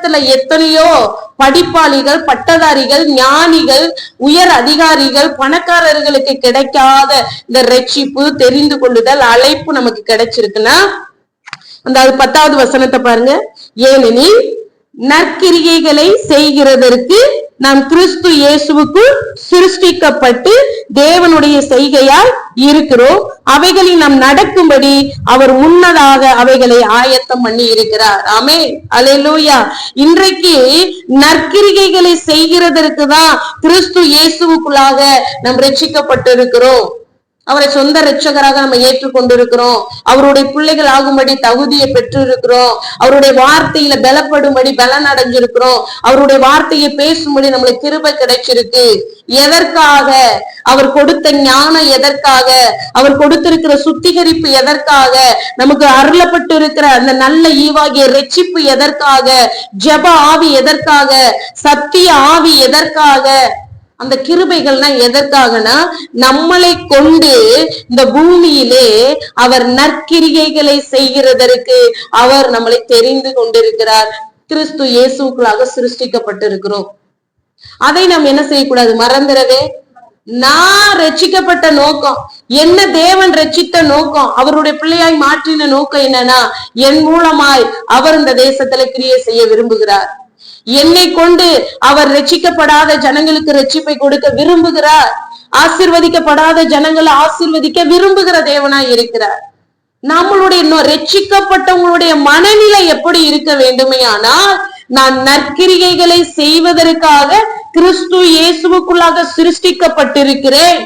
உலகத்துல எத்தனையோ படிப்பாளிகள், பட்டதாரிகள், ஞானிகள், உயர் அதிகாரிகள், பணக்காரர்களுக்கு கிடைக்காத இந்த ரட்சிப்பு, தெரிந்து கொள்ளுதல், அழைப்பு நமக்கு கிடைச்சிருக்குன்னா அந்த 10வது வசனத்தை பாருங்க. ஏனெனில் நற்கிரியைகளை செய்கிறதற்கு நாம் கிறிஸ்து இயேசுவுக்குள் சிருஷ்டிக்கப்பட்டு தேவனுடைய செய்கையால் இருக்கிறோம். அவைகளில் நாம் நடக்கும்படி அவர் முன்னதாக அவைகளை ஆயத்தம் பண்ணி இருக்கிறார். ஆமென், அல்லேலூயா. இன்றைக்கு நற்கிரிகைகளை செய்கிறதற்கு தான் கிறிஸ்து இயேசுவுக்குள்ளாக நாம் ரட்சிக்கப்பட்டு இருக்கிறோம். அவரை சொந்த இரட்சகராக நம்ம ஏற்றுக்கொண்டிருக்கிறோம். அவருடைய பிள்ளைகள் ஆகும்படி தகுதியை பெற்று இருக்கிறோம். அவருடைய வார்த்தையில பலப்படும்படி பலன் அடைஞ்சிருக்கிறோம். அவருடைய வார்த்தையை பேசும்படி நம்மளுக்கு கிருபை கிடைச்சிருக்கு. எதற்காக? அவர் கொடுத்த ஞானம் எதற்காக? அவர் கொடுத்திருக்கிற சுத்திகரிப்பு எதற்காக? நமக்கு அருளப்பட்டு இருக்கிற அந்த நல்ல ஈவாகிய ரட்சிப்பு எதற்காக? ஜெப ஆவி எதற்காக? சத்திய ஆவி எதற்காக? அந்த கிருபைகள்லாம் எதற்காகனா நம்மளை கொண்டு இந்த பூமியிலே அவர் நற்கிரிகைகளை செய்கிறதற்கு அவர் நம்மளை தெரிந்து கொண்டிருக்கிறார். கிறிஸ்து இயேசுக்குள்ளாக சிருஷ்டிக்கப்பட்டிருக்கிறோம். அதை நாம் என்ன செய்யக்கூடாது? மறந்துடவே. நான் ரட்சிக்கப்பட்ட நோக்கம் என்ன? தேவன் ரட்சித்த நோக்கம், அவருடைய பிள்ளையாய் மாற்றின நோக்கம் என்னன்னா, என் மூலமாய் அவர் இந்த தேசத்துல கிரியை செய்ய விரும்புகிறார். என்னை கொண்டு அவர் ரட்சிக்கப்படாத ஜனங்களுக்கு ரட்சிப்பை கொடுக்க விரும்புகிறார். ஆசீர்வதிக்கப்படாத ஜனங்களை ஆசீர்வதிக்க விரும்புகிற தேவனாய் இருக்கிறார். நம்மளுடைய ரட்சிக்கப்பட்டவங்களுடைய மனநிலை எப்படி இருக்க வேண்டுமே? ஆனால் நான் நற்கிரிகைகளை செய்வதற்காக கிறிஸ்து இயேசுவுக்குள்ளாக சிருஷ்டிக்கப்பட்டிருக்கிறேன்.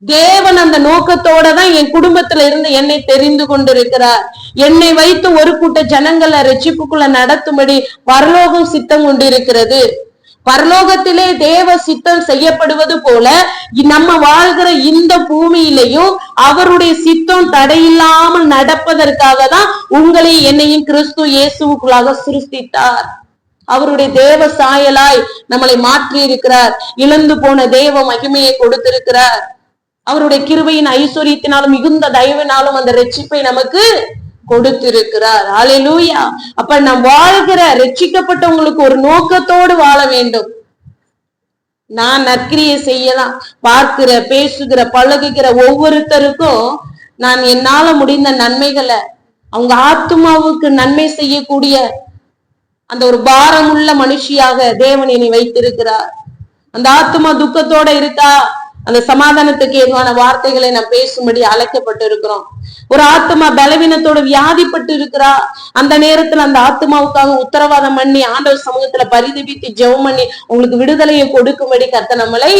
தேவன் அந்த நோக்கத்தோட தான் என் குடும்பத்துல இருந்து என்னை தெரிந்து கொண்டிருக்கிறார். என்னை வைத்து ஒரு கூட்ட ஜனங்களை ரட்சிப்புக்குள்ள நடத்தும்படி பரலோகம் சித்தம் கொண்டிருக்கிறது. பரலோகத்திலே தேவ சித்தம் செய்யப்படுவது போல நம்ம வாழ்கிற இந்த பூமியிலையும் அவருடைய சித்தம் தடையில்லாமல் நடப்பதற்காக தான் உங்களை என்னையும் கிறிஸ்து இயேசுவுக்குள்ளாக சிருஷ்டித்தார். அவருடைய தேவ சாயலாய் நம்மளை மாற்றி இருக்கிறார். இழந்து போன தேவ மகிமையை கொடுத்திருக்கிறார். அவருடைய கிருபையின் ஐஸ்வரியத்தினாலும் மிகுந்த தயவினாலும் அந்த ரட்சிப்பை நமக்கு கொடுத்திருக்கிறார். அல்லேலூயா. அப்ப நாம் வாழ்கிற ரட்சிக்கப்பட்டவங்களுக்கு ஒரு நோக்கத்தோடு வாழ வேண்டும். நான் நற்கிரியை செய்யலாம். பார்க்கிற, பேசுகிற, பழகுகிற ஒவ்வொருத்தருக்கும் நான் என்னால முடிந்த நன்மைகளை, அவங்க ஆத்துமாவுக்கு நன்மை செய்யக்கூடிய அந்த ஒரு பாரமுள்ள மனுஷியாக தேவன் என்னை வைத்திருக்கிறார். அந்த ஆத்துமா துக்கத்தோட இருக்கா, அந்த சமாதானத்துக்கு ஏதுவான வார்த்தைகளை நாம் பேசும்படி அழைக்கப்பட்டு இருக்கிறோம். ஒரு ஆத்மா பலவீனத்தோட வியாதிப்பட்டு இருக்கிறா, அந்த நேரத்துல அந்த ஆத்மாவுக்காக உத்தரவாதம் பண்ணி ஆண்டவர் சமூகத்துல பரிதபித்து ஜெபம் பண்ணி உங்களுக்கு விடுதலையை கொடுக்கும்படி கர்த்தர் நம்மளை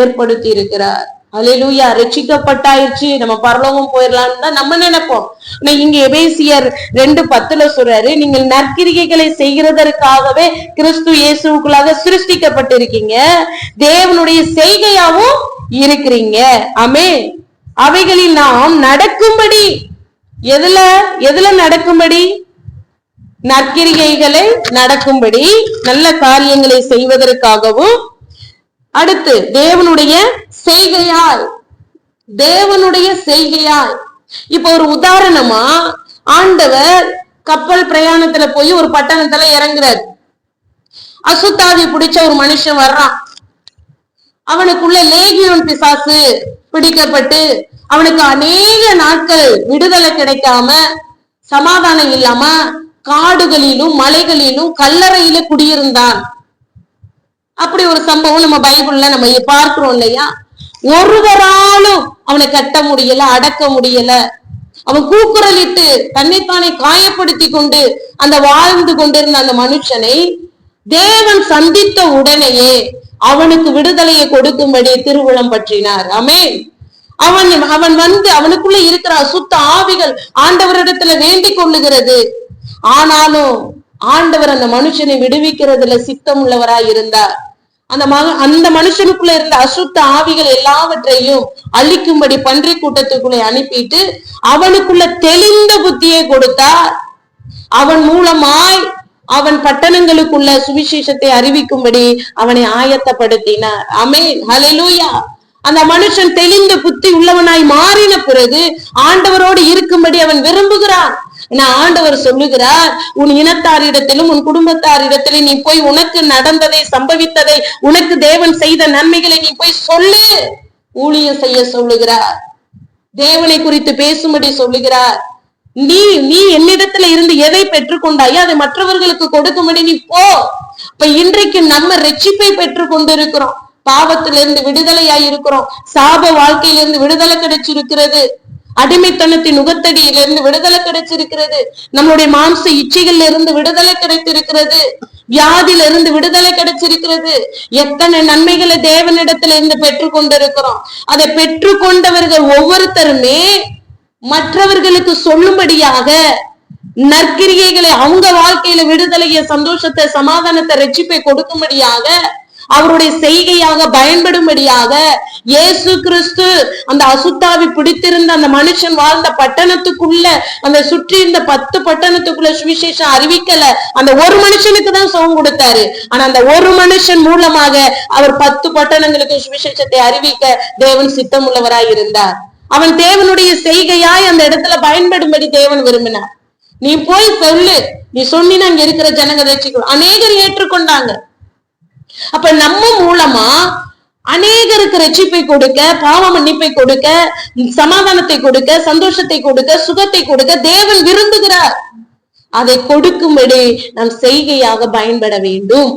ஏற்படுத்தி இருக்கிறார். அல்லேலூயா. ரட்சிக்கப்பட்டாயிருச்சு, நம்ம பரலோகம் போயிடலாம்னு தான் நம்ம நினைப்போம். இங்க எபேசியர் 2:10 சொல்றாரு, நீங்கள் நற்கிரிகைகளை செய்கிறதற்காகவே கிறிஸ்து இயேசுவுக்குள்ளாக சிருஷ்டிக்கப்பட்டிருக்கீங்க, தேவனுடைய செய்கையாவும் இருக்கிறீங்க. ஆமென். அவைகளில் நாம் நடக்கும்படி, எதுல நடக்கும்படி? நற்கிரிகைகளை நடக்கும்படி, நல்ல காரியங்களை செய்வதற்காகவும், அடுத்து தேவனுடைய செய்கையாய், தேவனுடைய செய்கையாய். இப்ப ஒரு உதாரணமா, ஆண்டவர் கப்பல் பிரயாணத்துல போய் ஒரு பட்டணத்துல இறங்குறாரு. அசுத்தாவி பிடிச்ச ஒரு மனுஷன் வர்றான். அவனுக்குள்ள லேகியோன் பிசாசு பிடிக்கப்பட்டு அவனுக்கு அநேக நாட்கள் விடுதலை கிடைக்காம, சமாதானம் இல்லாம காடுகளிலும் மலைகளிலும் கல்லறையில குடியிருந்தான். அப்படி ஒரு சம்பவம் நம்ம பைபிள்ல நம்ம பார்க்கிறோம் இல்லையா? ஒருவராலும் அவனை கட்ட முடியல, அடக்க முடியல. அவன் கூக்குரலிட்டு தன்னைத்தானே காயப்படுத்தி கொண்டு அந்த வாழ்ந்து கொண்டிருந்த அந்த மனுஷனை தேவன் சந்தித்த உடனேயே அவனுக்கு விடுதலையை கொடுக்கும்படி திருவுளம் பற்றினார். ஆமென். அவன் வந்து அவனுக்குள்ள இருக்கிற அசுத்த ஆவிகள் ஆண்டவரிடத்துல வேண்டிக் கொள்ளுகிறது. ஆனாலும் ஆண்டவர் அந்த மனுஷனை விடுவிக்கிறதுல சித்தம் உள்ளவராய் இருந்தார். அந்த மனுஷனுக்குள்ள இருந்த அசுத்த ஆவிகள் எல்லாவற்றையும் அழிக்கும்படி பன்றி கூட்டத்துக்குள்ளே அனுப்பிட்டு அவனுக்குள்ள தெளிந்த புத்தியை கொடுத்தார். அவன் மூலமாய் அவன் பட்டணங்களுக்குள்ள சுவிசேஷத்தை அறிவிக்கும்படி அவனை ஆயத்தப்படுத்தினார். ஆமென். ஹல்லேலூயா. அந்த மனுஷன் தெளிந்த புத்தி உள்ளவனாய் மாறின பிறகு ஆண்டவரோடு இருக்கும்படி அவன் விரும்புகிறான். ஏன்னா ஆண்டவர் சொல்லுகிறார், உன் இனத்தாரிடத்திலும் உன் குடும்பத்தாரிடத்திலும் நீ போய் உனக்கு நடந்ததை, சம்பவித்ததை, உனக்கு தேவன் செய்த நன்மைகளை நீ போய் சொல்லு. ஊழியம் செய்ய சொல்லுகிறார், தேவனை குறித்து பேசும்படி சொல்லுகிறார். நீ என்னிடத்துல இருந்து எதை பெற்றுக்கொண்டாயோ அதை மற்றவர்களுக்கு கொடுக்கும்படி நீ போ. இப்ப இன்றைக்கு நம்ம ரட்சிப்பை பெற்று கொண்டிருக்கிறோம், பாவத்திலிருந்து விடுதலையாய் இருக்கிறோம், சாப வாழ்க்கையிலிருந்து விடுதலை கிடைச்சிருக்கிறது, அடிமைத்தனத்தின் நுகத்தடியிலிருந்து விடுதலை கிடைச்சிருக்கிறது, நம்மளுடைய மாம்ச இச்சைகள்ல இருந்து விடுதலை கிடைத்திருக்கிறது, வியாதியில இருந்து விடுதலை கிடைச்சிருக்கிறது. எத்தனை நன்மைகளை தேவனிடத்துல இருந்து பெற்று கொண்டிருக்கிறோம். அதை பெற்று கொண்டவர்கள் ஒவ்வொருத்தருமே மற்றவர்களுக்கு சொல்லும்படியாக நற்கிரியைகளை, அவங்க வாழ்க்கையில விடுதலைய, சந்தோஷத்தை, சமாதானத்தை, ரட்சிப்பை கொடுக்கும்படியாக, அவருடைய செய்கையாக பயன்படும்படியாக, இயேசு கிறிஸ்து அந்த அசுத்தாவி பிடித்திருந்த அந்த மனுஷன் வாழ்ந்த பட்டணத்துக்குள்ள, அந்த சுற்றி இருந்த 10 பட்டணத்துக்குள்ள சுவிசேஷம் அறிவிக்கல. அந்த ஒரு மனுஷனுக்கு தான் சுகம் கொடுத்தாரு. ஆனா அந்த ஒரு மனுஷன் மூலமாக அவர் 10 பட்டணங்களுக்கு சுவிசேஷத்தை அறிவிக்க தேவன் சித்தம் உள்ளவராய் இருந்தார். அவன் தேவனுடைய செய்கையாய் அந்த இடத்துல பயன்படும்படி தேவன் விரும்பினார். நீ போய் சொல்லு, நீ சொன்னினா அங்க இருக்கிற ஜனங்க ரட்சிக்கணும். அநேகர் ஏற்றுக்கொண்டாங்க. அப்ப நம்ம மூலமா அநேகருக்கு ரட்சிப்பை கொடுக்க, பாவ மன்னிப்பை கொடுக்க, சமாதானத்தை கொடுக்க, சந்தோஷத்தை கொடுக்க, சுகத்தை கொடுக்க தேவன் விரும்புகிறார். அதை கொடுக்கும்படி நாம் செய்கையாக பயன்பட வேண்டும்.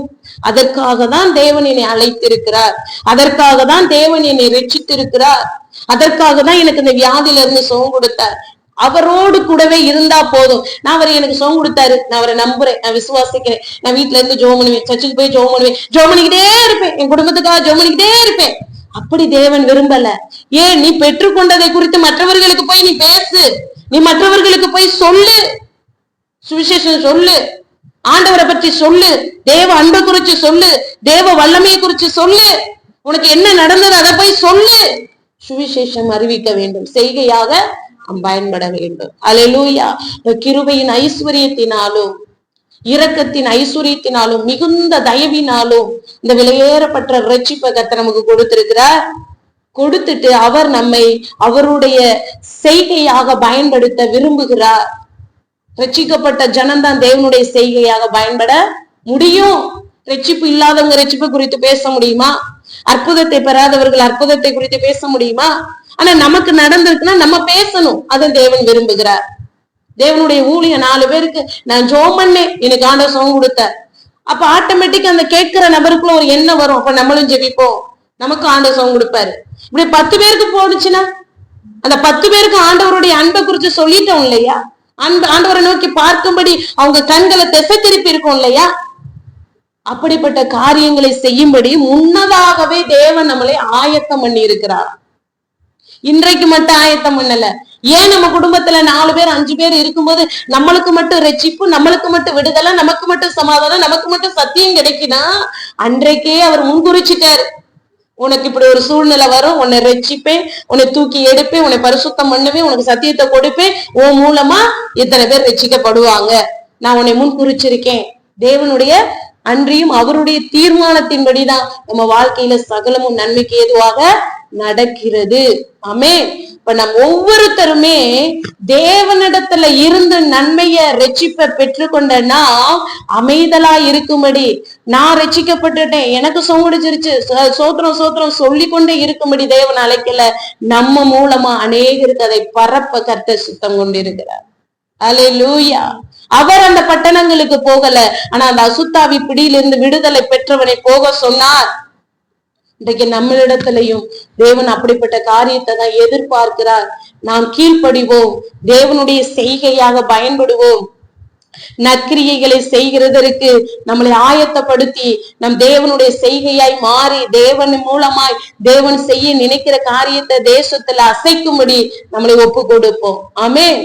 அதற்காக தான் தேவன் என்னை அழைத்திருக்கிறார், அதற்காக தான் தேவன் என்னை ரட்சித்திருக்கிறார், அதற்காக தான் எனக்கு இந்த வியாதியில இருந்து சுகம் கொடுத்தார். அவரோடு கூடவே இருந்தா போதும். நான் அவரை எனக்கு சுகம் கொடுத்தாரு, நான் அவரை நம்புறேன், நான் விசுவாசிக்கிறேன், நான் வீட்டுல இருந்து ஜெபம் பண்ணுவேன், சர்ச்சுக்கு போய் ஜெபம் பண்ணுவேன், ஜெபம் பண்ணிக்கிட்டே இருப்பேன், என் குடும்பத்துக்காக ஜெபம் பண்ணிக்கிட்டே இருப்பேன். அப்படி தேவன் விரும்பல. ஏன்? நீ பெற்றுக்கொண்டதை குறித்து மற்றவர்களுக்கு போய் நீ பேசு, நீ மற்றவர்களுக்கு போய் சொல்லு, சுவிசேஷம் சொல்லு, ஆண்டவரை பற்றி சொல்லு, தேவ அன்பை குறிச்சு சொல்லு, தேவ வல்லமையை குறிச்சு சொல்லு, உனக்கு என்ன நடந்தது அதை போய் சொல்லு. சுவிசேஷம் அறிவிக்க வேண்டும், செய்கையாக பயன்பட வேண்டும். அல்லேலூயா. கிருபையின் ஐஸ்வர்யத்தினாலும் இரக்கத்தின் ஐஸ்வர்யத்தினாலும் மிகுந்த தயவினாலும் இந்த விலையேறப்பட்ட ரட்சிப்பை கர்த்தர் நமக்கு கொடுத்திருக்கிறார். கொடுத்துட்டு அவர் நம்மை அவருடைய செய்கையாக பயன்படுத்த விரும்புகிறார். ரட்சிக்கப்பட்ட ஜனம்தான் தேவனுடைய செய்கையாக பயன்பட முடியும். ரட்சிப்பு இல்லாதவங்க ரட்சிப்பு குறித்து பேச முடியுமா? அற்புதத்தை பெறாதவர்கள் அற்புதத்தை குறித்து பேச முடியுமா? ஆனா நமக்கு நடந்திருக்குன்னா நம்ம பேசணும். அதை தேவன் விரும்புகிறார். தேவனுடைய ஊழிய 4 பேருக்கு நான் ஜெபம் பண்ணேன், எனக்கு ஆண்டவர் சுகம் கொடுத்தார். அப்ப ஆட்டோமேட்டிக் அந்த கேட்கிற நபருக்குள்ள ஒரு எண்ணம் வரும், அப்ப நம்மளும் ஜெபிப்போம், நமக்கு ஆண்டவர் சுகம் கொடுப்பாரு. இப்படி 10 பேருக்கு போனுச்சுன்னா அந்த 10 பேருக்கு ஆண்டவருடைய அன்பை குறிச்சு சொல்லிட்டோம் இல்லையா? ஆண்டவரை நோக்கி பார்க்கும்படி அவங்க கண்களை திசை திருப்பி இருக்கும் இல்லையா? அப்படிப்பட்ட காரியங்களை செய்யும்படி முன்னதாகவே தேவன் நம்மளை ஆயத்தம் பண்ணி இருக்கிறார். இன்றைக்கு மட்டும் ஆயத்தம் பண்ணல. ஏன் நம்ம குடும்பத்துல 4 பேர் 5 பேர் இருக்கும்போது நம்மளுக்கு மட்டும் ரட்சிப்பு, நம்மளுக்கு மட்டும் விடுதலை, நமக்கு மட்டும் சமாதானம், நமக்கு மட்டும் சத்தியம் கிடைக்குன்னா அன்றைக்கே அவர் முன்குறிச்சிட்டாரு. உனக்கு இப்படி ஒரு சூழ்நிலை வரும், உன்னை ரட்சிப்பேன், உன்னை தூக்கி எடுப்பேன், உன்னை பரிசுத்தம் பண்ணுவேன், உனக்கு சத்தியத்தை கொடுப்பேன், உன் மூலமா எத்தனை பேர் ரட்சிக்கப்படுவாங்க, நான் உன்னை முன்குறிச்சிருக்கேன். தேவனுடைய அன்றியும் அவருடைய தீர்மானத்தின்படிதான் நம்ம வாழ்க்கையில சகலமும் நன்மைக்கு ஏதுவாக நடக்கிறது. ஆமென். இப்ப நம்ம ஒவ்வொருத்தருமே தேவனிடத்துல இருந்து நன்மைய ரட்சிப்பை பெற்றுக்கொண்டனா அமைதலா இருக்கும்படி, நான் ரட்சிக்கப்பட்டுட்டேன், எனக்கு சோடிச்சிருச்சு, சோத்திரம் சோத்திரம் சொல்லி கொண்டே இருக்கும்படி தேவன் அழைக்கல. நம்ம மூலமா அநேகருக்கு அதை பரப்ப கர்த்தர் சுத்தம் கொண்டிருக்கிறார். அல்லேலூயா. அவர் அந்த பட்டணங்களுக்கு போகல, ஆனா அந்த அசுத்தாவி பிடியிலிருந்து விடுதலை பெற்றவனை போக சொன்னார். இன்றைக்கு நம்மளிடத்திலையும் தேவன் அப்படிப்பட்ட காரியத்தை தான் எதிர்பார்க்கிறார். நாம் கீழ்ப்படிவோம், தேவனுடைய செய்கையாக பயன்படுவோம், நற்கிரியைகளை செய்கிறதற்கு நம்மளை ஆயத்தப்படுத்தி நம் தேவனுடைய செய்கையாய் மாறி தேவன் மூலமாய் தேவன் செய்ய நினைக்கிற காரியத்தை தேசத்துல அசைக்கும்படி நம்மளை ஒப்பு கொடுப்போம். ஆமென்.